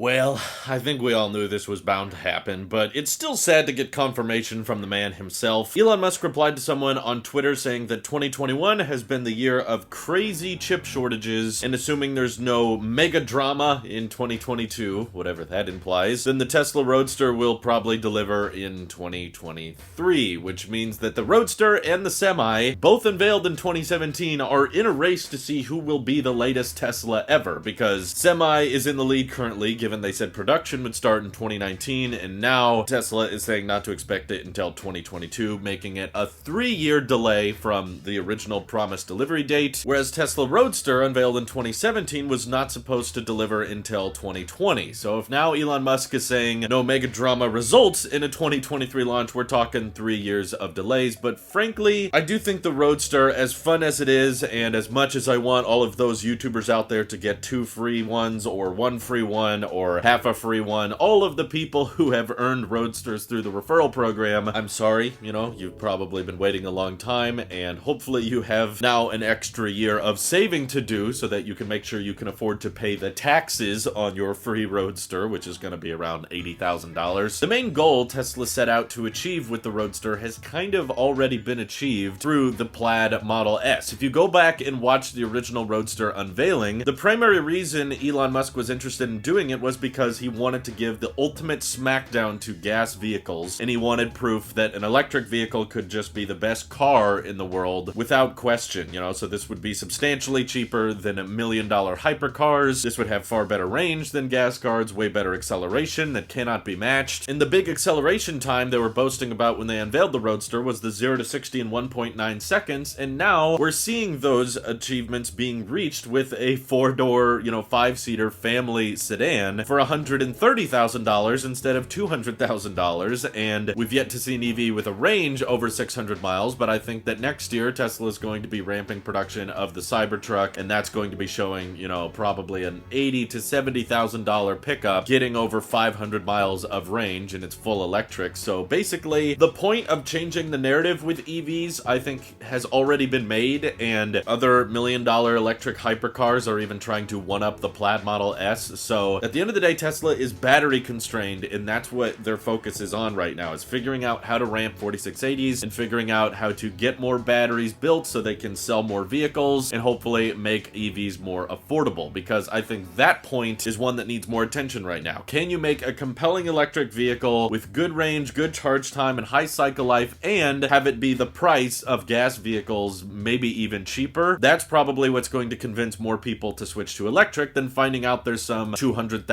Well, I think we all knew this was bound to happen, but it's still sad to get confirmation from the man himself. Elon Musk replied to someone on Twitter saying that 2021 has been the year of crazy chip shortages, and assuming there's no mega drama in 2022, whatever that implies, then the Tesla Roadster will probably deliver in 2023, which means that the Roadster and the Semi, both unveiled in 2017, are in a race to see who will be the latest Tesla ever, because Semi is in the lead currently, given they said production would start in 2019, and now Tesla is saying not to expect it until 2022, making it a 3-year delay from the original promised delivery date, whereas Tesla Roadster, unveiled in 2017, was not supposed to deliver until 2020. So if now Elon Musk is saying no mega drama results in a 2023 launch, we're talking 3 years of delays. But frankly, I do think the Roadster, as fun as it is, and as much as I want all of those YouTubers out there to get 2 free ones, or 1 free one, or half a free one, all of the people who have earned Roadsters through the referral program, I'm sorry, you've probably been waiting a long time, and hopefully you have now an extra year of saving to do so that you can make sure you can afford to pay the taxes on your free Roadster, which is going to be around $80,000. The main goal Tesla set out to achieve with the Roadster has kind of already been achieved through the Plaid Model S. If you go back and watch the original Roadster unveiling, the primary reason Elon Musk was interested in doing it was because he wanted to give the ultimate smackdown to gas vehicles, and he wanted proof that an electric vehicle could just be the best car in the world without question, so this would be substantially cheaper than $1 million hypercars. This would have far better range than gas cars, way better acceleration that cannot be matched. And the big acceleration time they were boasting about when they unveiled the Roadster was the 0 to 60 in 1.9 seconds, and now we're seeing those achievements being reached with a 4-door, 5-seater family sedan for $130,000 instead of $200,000, and we've yet to see an EV with a range over 600 miles, but I think that next year Tesla is going to be ramping production of the Cybertruck, and that's going to be showing, probably an $80,000 to $70,000 pickup, getting over 500 miles of range, and it's full electric. So basically, the point of changing the narrative with EVs, I think, has already been made, and other $1 million electric hypercars are even trying to one-up the Plaid Model S. So at the end of the day, Tesla is battery constrained, and that's what their focus is on right now, is figuring out how to ramp 4680s and figuring out how to get more batteries built so they can sell more vehicles and hopefully make EVs more affordable, because I think that point is one that needs more attention right now. Can you make a compelling electric vehicle with good range, good charge time, and high cycle life, and have it be the price of gas vehicles, maybe even cheaper? That's probably what's going to convince more people to switch to electric than finding out there's some $200,000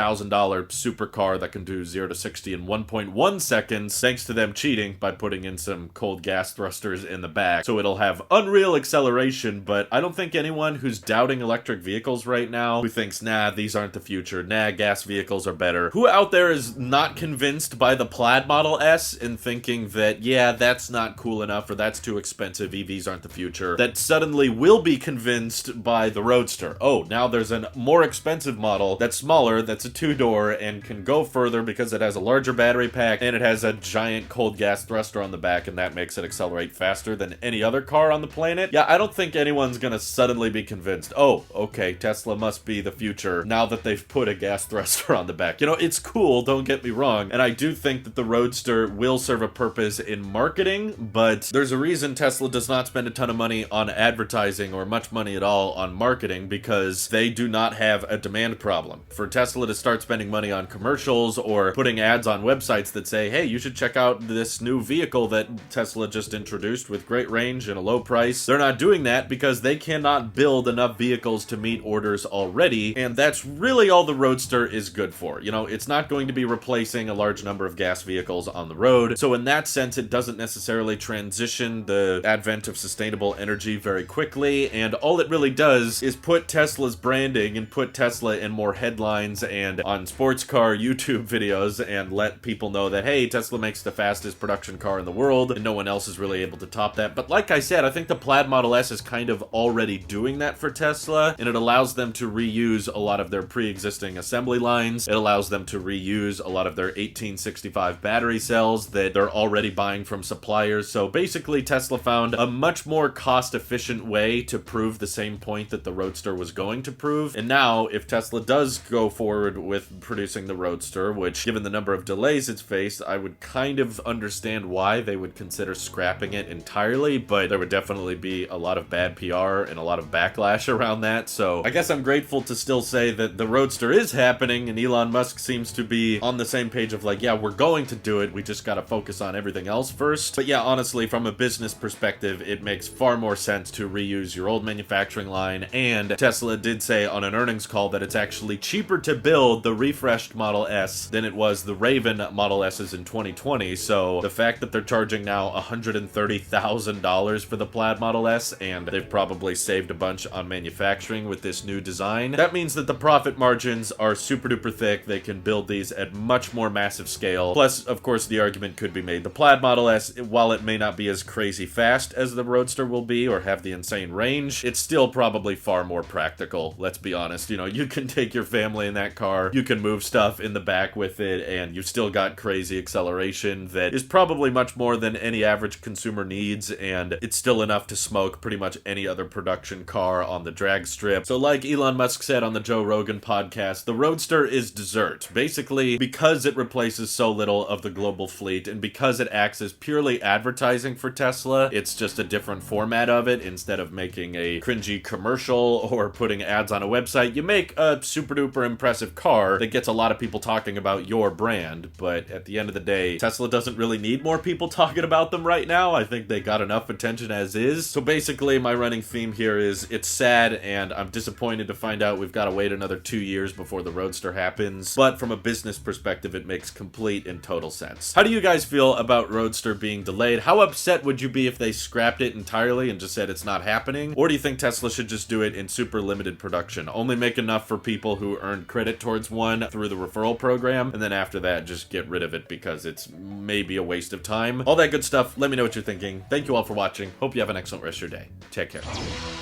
supercar that can do 0 to 60 in 1.1 seconds, thanks to them cheating by putting in some cold gas thrusters in the back. So it'll have unreal acceleration, but I don't think anyone who's doubting electric vehicles right now, who thinks, nah, these aren't the future, nah, gas vehicles are better, who out there is not convinced by the Plaid Model S and thinking that, yeah, that's not cool enough or that's too expensive, EVs aren't the future, that suddenly will be convinced by the Roadster. Oh, now there's a more expensive model that's smaller, that's a 2-door, and can go further because it has a larger battery pack and it has a giant cold gas thruster on the back, and that makes it accelerate faster than any other car on the planet. Yeah, I don't think anyone's gonna suddenly be convinced, oh, okay, Tesla must be the future now that they've put a gas thruster on the back. It's cool, don't get me wrong, and I do think that the Roadster will serve a purpose in marketing, but there's a reason Tesla does not spend a ton of money on advertising or much money at all on marketing, because they do not have a demand problem. For Tesla to start spending money on commercials or putting ads on websites that say, hey, you should check out this new vehicle that Tesla just introduced with great range and a low price, they're not doing that because they cannot build enough vehicles to meet orders already, and that's really all the Roadster is good for. It's not going to be replacing a large number of gas vehicles on the road, so in that sense, it doesn't necessarily transition the advent of sustainable energy very quickly, and all it really does is put Tesla's branding and put Tesla in more headlines and on sports car YouTube videos, and let people know that, hey, Tesla makes the fastest production car in the world, and no one else is really able to top that. But like I said, I think the Plaid Model S is kind of already doing that for Tesla, and it allows them to reuse a lot of their pre-existing assembly lines. It allows them to reuse a lot of their 1865 battery cells that they're already buying from suppliers. So basically, Tesla found a much more cost-efficient way to prove the same point that the Roadster was going to prove. And now, if Tesla does go forward forward with producing the Roadster, which, given the number of delays it's faced, I would kind of understand why they would consider scrapping it entirely, but there would definitely be a lot of bad PR and a lot of backlash around that, so I guess I'm grateful to still say that the Roadster is happening, and Elon Musk seems to be on the same page of like, yeah, we're going to do it, we just gotta focus on everything else first. But yeah, honestly, from a business perspective, it makes far more sense to reuse your old manufacturing line, and Tesla did say on an earnings call that it's actually cheaper to build the refreshed Model S than it was the Raven Model S's in 2020, so the fact that they're charging now $130,000 for the Plaid Model S, and they've probably saved a bunch on manufacturing with this new design, that means that the profit margins are super duper thick. They can build these at much more massive scale. Plus, of course, the argument could be made, the Plaid Model S, while it may not be as crazy fast as the Roadster will be or have the insane range, it's still probably far more practical, let's be honest. You know, you can take your family in that car, you can move stuff in the back with it, and you've still got crazy acceleration that is probably much more than any average consumer needs, and it's still enough to smoke pretty much any other production car on the drag strip. So like Elon Musk said on the Joe Rogan podcast, the Roadster is dessert. Basically, because it replaces so little of the global fleet, and because it acts as purely advertising for Tesla, it's just a different format of it. Instead of making a cringy commercial or putting ads on a website, you make a super duper impressive car that gets a lot of people talking about your brand. But at the end of the day, Tesla doesn't really need more people talking about them right now. I think they got enough attention as is. So basically, my running theme here is it's sad, and I'm disappointed to find out we've got to wait another 2 years before the Roadster happens. But from a business perspective, it makes complete and total sense. How do you guys feel about Roadster being delayed? How upset would you be if they scrapped it entirely and just said it's not happening? Or do you think Tesla should just do it in super limited production? Only make enough for people who earned credit towards one through the referral program, and then after that, just get rid of it because it's maybe a waste of time. All that good stuff. Let me know what you're thinking. Thank you all for watching. Hope you have an excellent rest of your day. Take care.